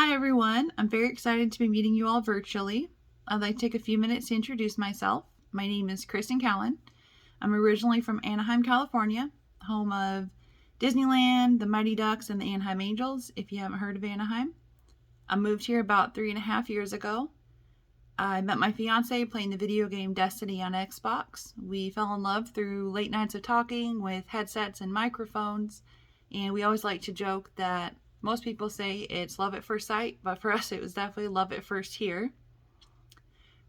Hi everyone, I'm very excited to be meeting you all virtually. I'd like to take a few minutes to introduce myself. My name is Kristen Cowan. I'm originally from Anaheim, California, home of Disneyland, the Mighty Ducks, and the Anaheim Angels, if you haven't heard of Anaheim. I moved here about 3.5 years ago. I met my fiance playing the video game Destiny on Xbox. We fell in love through late nights of talking with headsets and microphones, and we always like to joke that most people say it's love at first sight, but for us it was definitely love at first here.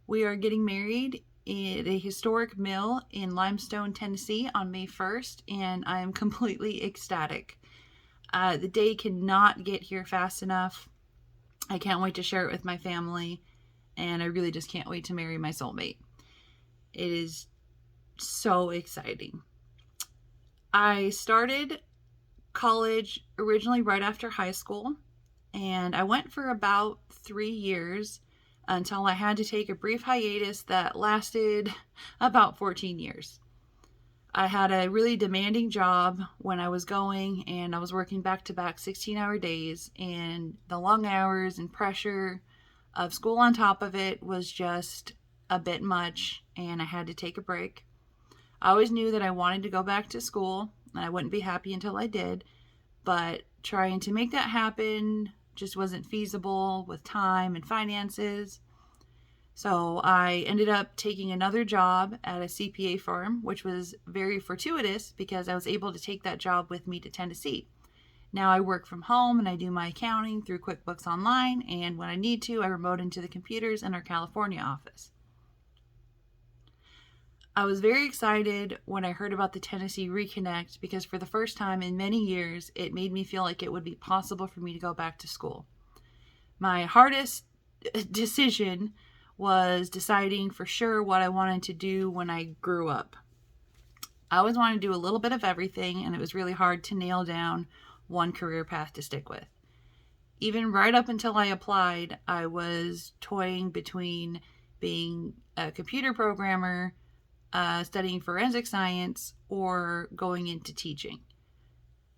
We are getting married at a historic mill in Limestone, Tennessee on May 1st, and I am completely ecstatic. The day cannot get here fast enough. I can't wait to share it with my family, and I really just can't wait to marry my soulmate. It is so exciting. I started college originally right after high school, and I went for about 3 years until I had to take a brief hiatus that lasted about 14 years. I had a really demanding job when I was going, and I was working back-to-back 16-hour days, and the long hours and pressure of school on top of it was just a bit much, and I had to take a break. I always knew that I wanted to go back to school, and I wouldn't be happy until I did, but trying to make that happen just wasn't feasible with time and finances. So I ended up taking another job at a CPA firm, which was very fortuitous because I was able to take that job with me to Tennessee. Now I work from home and I do my accounting through QuickBooks Online, and when I need to, I remote into the computers in our California office. I was very excited when I heard about the Tennessee Reconnect because for the first time in many years, it made me feel like it would be possible for me to go back to school. My hardest decision was deciding for sure what I wanted to do when I grew up. I always wanted to do a little bit of everything, and it was really hard to nail down one career path to stick with. Even right up until I applied, I was toying between being a computer programmer, studying forensic science, or going into teaching.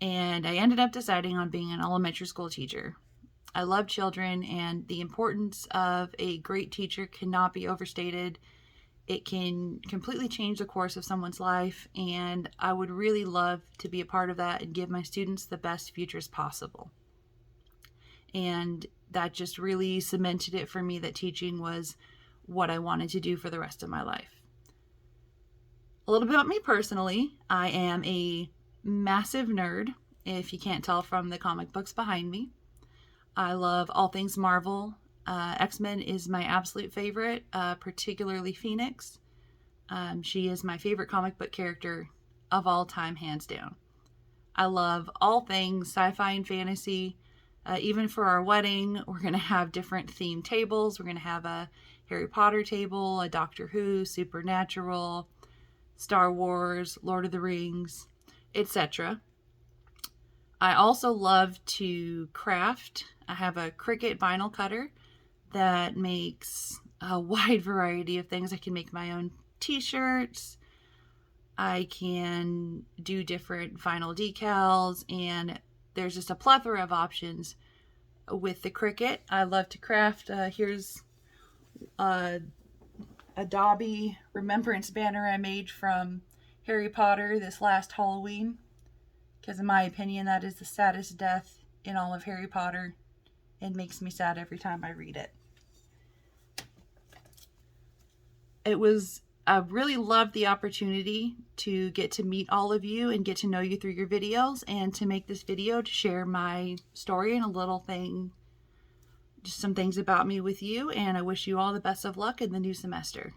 And I ended up deciding on being an elementary school teacher. I love children, and the importance of a great teacher cannot be overstated. It can completely change the course of someone's life, and I would really love to be a part of that and give my students the best futures possible. And that just really cemented it for me that teaching was what I wanted to do for the rest of my life. A little bit about me personally. I am a massive nerd, if you can't tell from the comic books behind me. I love all things Marvel. X-Men is my absolute favorite, particularly Phoenix. She is my favorite comic book character of all time, hands down. I love all things sci-fi and fantasy. Even for our wedding, we're going to have different themed tables. We're going to have a Harry Potter table, a Doctor Who, Supernatural, Star Wars, Lord of the Rings, etc. I also love to craft. I have a Cricut vinyl cutter that makes a wide variety of things. I can make my own t-shirts. I can do different vinyl decals, and there's just a plethora of options with the Cricut. I love to craft. Here's a Dobby remembrance banner I made from Harry Potter this last Halloween, because in my opinion that is the saddest death in all of Harry Potter. It makes me sad every time I read it. I really loved the opportunity to get to meet all of you and get to know you through your videos, and to make this video to share my story and a little thing, just some things about me with you, and I wish you all the best of luck in the new semester.